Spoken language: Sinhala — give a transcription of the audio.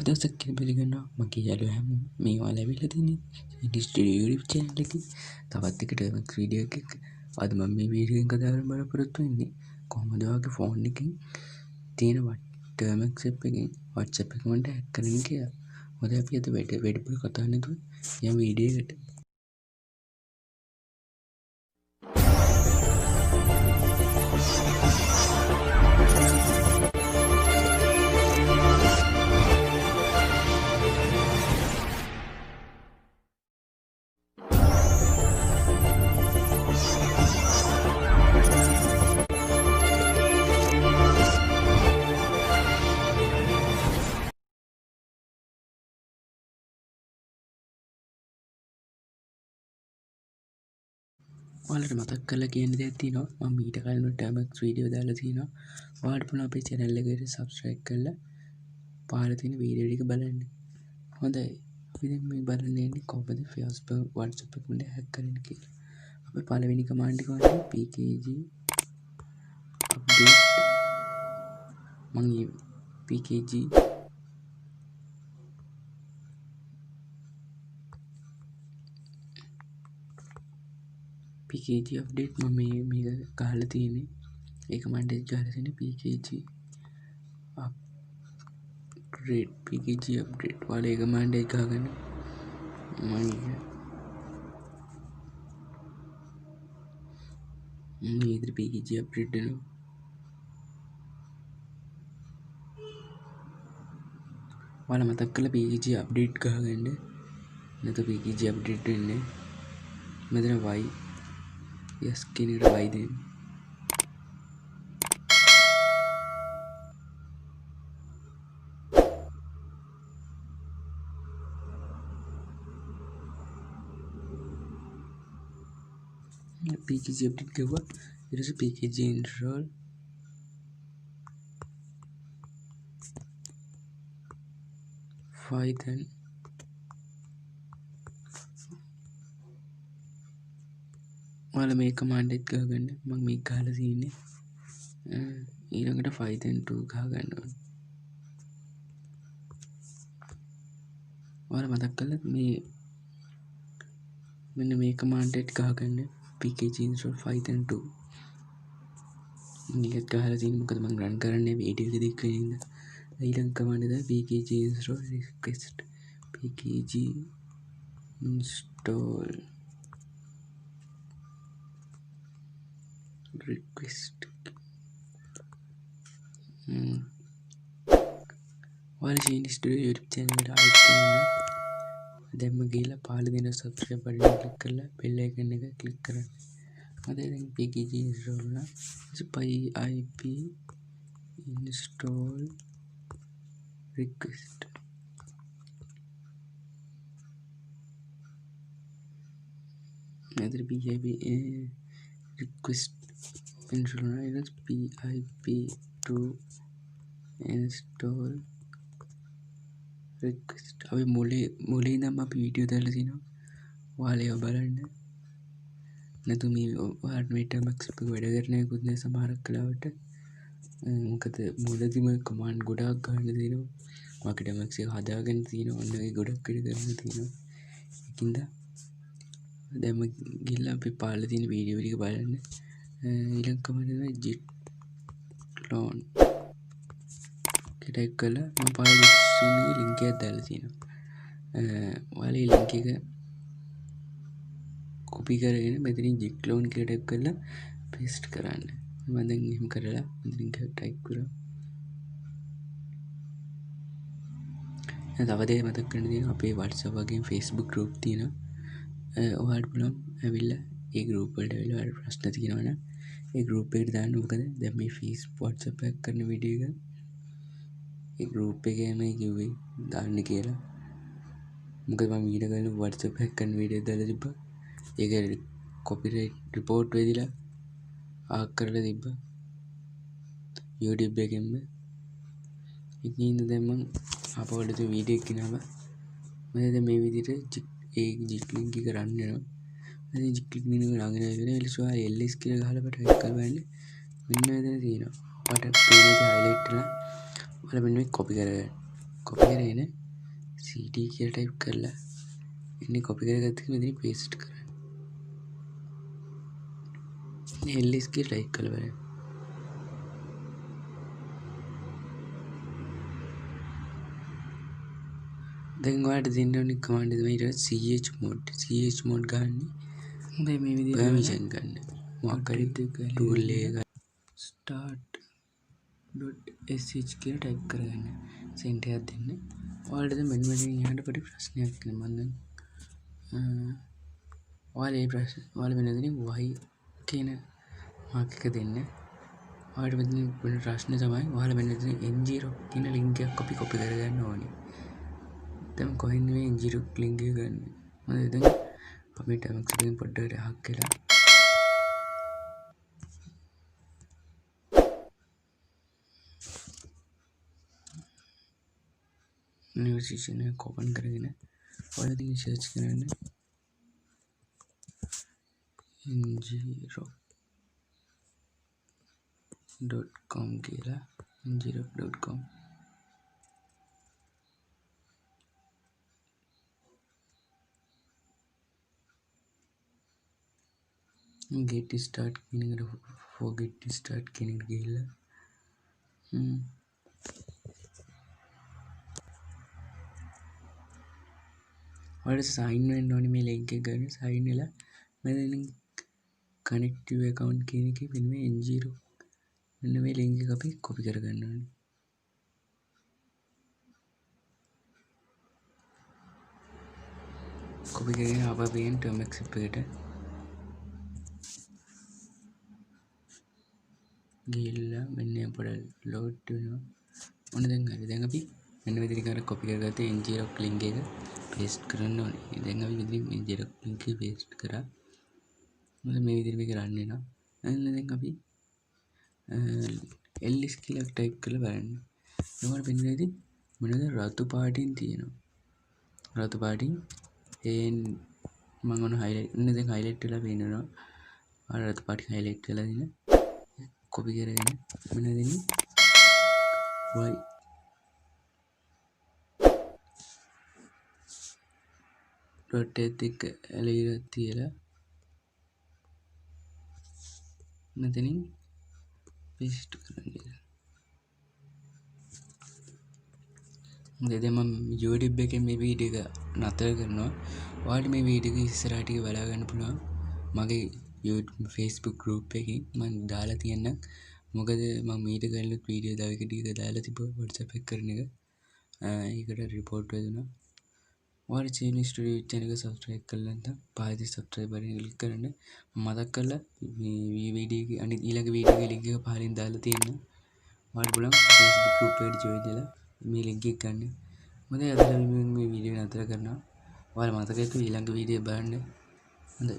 දවසක් කියලා පිළිගන්නවා මගේ යාළුවෝ හැමෝම මේවා ලැබිලා තියෙන්නේ YouTube channel එකේ තවත් එක Termux වීඩියෝ එකක්. අද මම මේ වීඩියෝ එකෙන් කතා කරන්න බලාපොරොත්තු වෙන්නේ කොහොමද ඔයාගේ ෆෝන් එකෙන් තියෙන Termux app එකෙන් WhatsApp account එක hack කරන්නේ කියලා. මොකද අපි අද වැඩිපුර කතා නැතුව යම් වීඩියෝ එකට. ඔයාලට මතක් කරලා කියන්න දෙයක් තියෙනවා මම ඊට කලින් Termux වීඩියෝ දාලා තියෙනවා. ඔයාලට පුළුවන් අපේ channel එකට subscribe කරලා පහළ තියෙන වීඩියෝ ටික බලන්න. හොඳයි. අපි දැන් මේ බලන්න යන්නේ කොහොමද Facebook WhatsApp account එක hack කරන්නේ කියලා. අපි පළවෙනි command එක වන්නේ pkg update මම pkg update මම මේක ගහලා තියෙන්නේ ඒ command එක ගහලා තියෙන්නේ pkg update වල ඒ command එක ගහගන්න මම ඉතින් pkg update දෙනවා. ඔයාලා මතක් කරලා pkg update ගහගන්න නැත්නම් pkg update වෙන්නේ මෙතන y yes කියන එකට y දෙන්න. pkg update ගුවා ඊට පස්සේ pkg install Python ඔයාලා මේ command එක ගහගන්න මම මේක ගහලා තියෙන්නේ ඊළඟට Python 2 ගහගන්න ඕනේ. ඔයාලා මතක් කරලා මෙන්න මේ command එක ගහගන්න pkg install Python 2 මේක ගහලා තියෙන්නේ මොකද මම run කරන්නේ වීඩියෝ එක දික් වෙන ඉඳලා. ඊළඟ command එක pkg install request pkg install request ඔයාලා Shen Studio YouTube channel එකට ආයෙත් එන්න දැම්ම ගිහලා පහළ දෙන subscribe button එක click කරලා bell icon එක click කරන්න. හරි දැන් pkg install වුණා. pip install request pip request install වුණා. pip2 install request අපි මුලින් ඉඳන්ම අපි වීඩියෝ දාලා තිනවා. ඔයාලා ඒවා බලන්න. නැතු මේ ඔයාලට මේ Termux එක වැඩ කරන්නේ නැකුත් නෑ සමහරක් වෙලාවට. මොකද මුලදීම command ගොඩාක් ගන්න දෙනවා. මගේ Termux එක හදාගෙන තියෙනවා. ඔන්න ඒ ගොඩක් වැඩ කරන්න තියෙනවා. ඒකින්ද දැන් ගිහලා අපි පාලා තියෙන වීඩියෝ ටික බලන්න. ඊළඟ command එක git clone ටයිප් කරලා මම පාලා description එකේ link එකක් දාලා තියෙනවා. ඔයාලා මේ link එක copy කරගෙන මෙතනින් git clone කියලා ටයිප් කරලා paste කරන්න. මම දැන් එහෙම කරලා link එක ටයිප් කරා. තව දෙයක් මතක් කරන්න තියෙනවා අපේ WhatsApp වගේම Facebook group තියෙනවා. ඔයාලට පුළුවන් ඇවිල්ලා ඒ group වලට ඇවිල්ලා ඔයාලට ප්‍රශ්න තියෙනවා නම් ඒ group එකට දාන්න. මොකද දැන් මේ Facebook WhatsApp එක කරන වීඩියෝ එක ඒ group එකේම කිව්වේ දාන්න කියලා. මොකද මම ඊට කලින් WhatsApp hack කරන වීඩියෝ දාලා තිබ්බා. ඒක copyright report වෙදිලා ආක් කරලා තිබ්බා YouTube එකෙන්ම. ඉතින් දැන් මම අපවලට වීඩියෝ එක ගෙනාවා. මම දැන් මේ විදිහට ඒ git link එක run වෙනවා. ඉතින් git link එක ළඟ ඉඳලා ඉලිසුවා ls කියලා ගහලා ටයිප් කරලා බලන්න. මෙන්න මෙතන තියෙනවා. ඔයාලට පේන එක highlight කරලා ඔයාලා මෙන්න මේක copy කරගන්න. කොපි කරගෙන cd කියලා ටයිප් කරලා ඉන්නේ කොපි කරගත්ත එක මෙතන පේස්ට් කරන්න. ls කියලා ටයිප් කරලා බලන්න. දැන් ඔයාලට දෙන්න ඕනේ කමාන්ඩ් එක තමයි chmod ගන්න. දැන් මේ විදිහට permission ගන්න. මොකක් හරි tool එක start.sh කියලා ටයිප් කරගන්න. සෙන්ටර් එකක් දෙන්න. ඔයාලට දැන් මෙන්න මෙතන යහට පොඩි ප්‍රශ්නයක් තියෙනවා. මම දැන් ඔයාලා මෙන්න දෙන y කියන මාක් එක දෙන්න. ඔයාලට මෙතන වෙන ප්‍රශ්නේ තමයි ඔයාලා මෙන්න දෙන n0 කියන link එකක් අපි copy කරගන්න ඕනේ. දැන් කොහෙන්ද මේ n0 link එක ගන්න? මම දැන් අපි Termux එකෙන් පොඩ්ඩකට හක් කළා. new session එක open කරගෙන ඔයාලා ඉතින් search කරන්න n0.com කියලා n0.com get start කියන එකට forget start කියන එකට ගිහිල්ලා ඔයාලට sign වෙන්න ඕනේ මේ link එක ගන්න. sign වෙලා මෙතන connect your account කියන එකේ මෙන්න මේ n0 මෙන්න මේ link එක අපි copy කරගන්න ඕනේ. copy කරගෙන ආපහු අපි Termux එකට ගිහිල්ලා මෙන්න පොඩ load වෙනවා. ඔන්න දැන් හරි. දැන් අපි මෙන්න මෙතන අර copy කරගත්තේ n0 link එක paste කරන්න ඕනේ. දැන් අපි මෙතන n0 link එක paste කරා. මොකද මේ විදිහට මේක run වෙනවා. දැන් අපි ls කියලා type කරලා බලන්න. එතකොට වෙන්නේ ඉතින් මොනවද රතු පාටින් තියෙනවා. රතු පාටින් මම ඔන්න highlight දැන් highlight වෙලා පේනවා. අර රතු පාටින් highlight වෙලා දින copy කරගෙන මෙන්න දෙන්නේ y dot එක ඇලීලා තියලා මෙතනින් paste කරන්න. දැන් මම YouTube එකේ මේ වීඩියෝ එක නතර කරනවා. ඔයාලට මේ වීඩියෝ එක ඉස්සරහට බලා ගන්න පුළුවන්. මගේ YouTube Facebook group එකකින් මම දාලා තියෙනවා. මොකද මම මීට කලින් වීඩියෝ තව එක ටික දාලා තිබ්බා WhatsApp එක කරන එක. ඒකට report වෙදුණා. ඔයාලා channel studio channel එක subscribe කරලා නැත්නම් පහේ subscribe button එක click කරන්න. මතක් කරලා මේ වීඩියෝ එකේ අනිත් ඊළඟ වීඩියෝ එකේ link එක පහලින් දාලා තියෙනවා. ඔයාලට පුළුවන් Facebook group එකට join වෙලා මේ link එක ගන්න. හොඳයි අද මේ වීඩියෝ නතර කරනවා. ඔයාලා මතක ඇතුව ඊළඟ වීඩියෝ බලන්න. හොඳයි.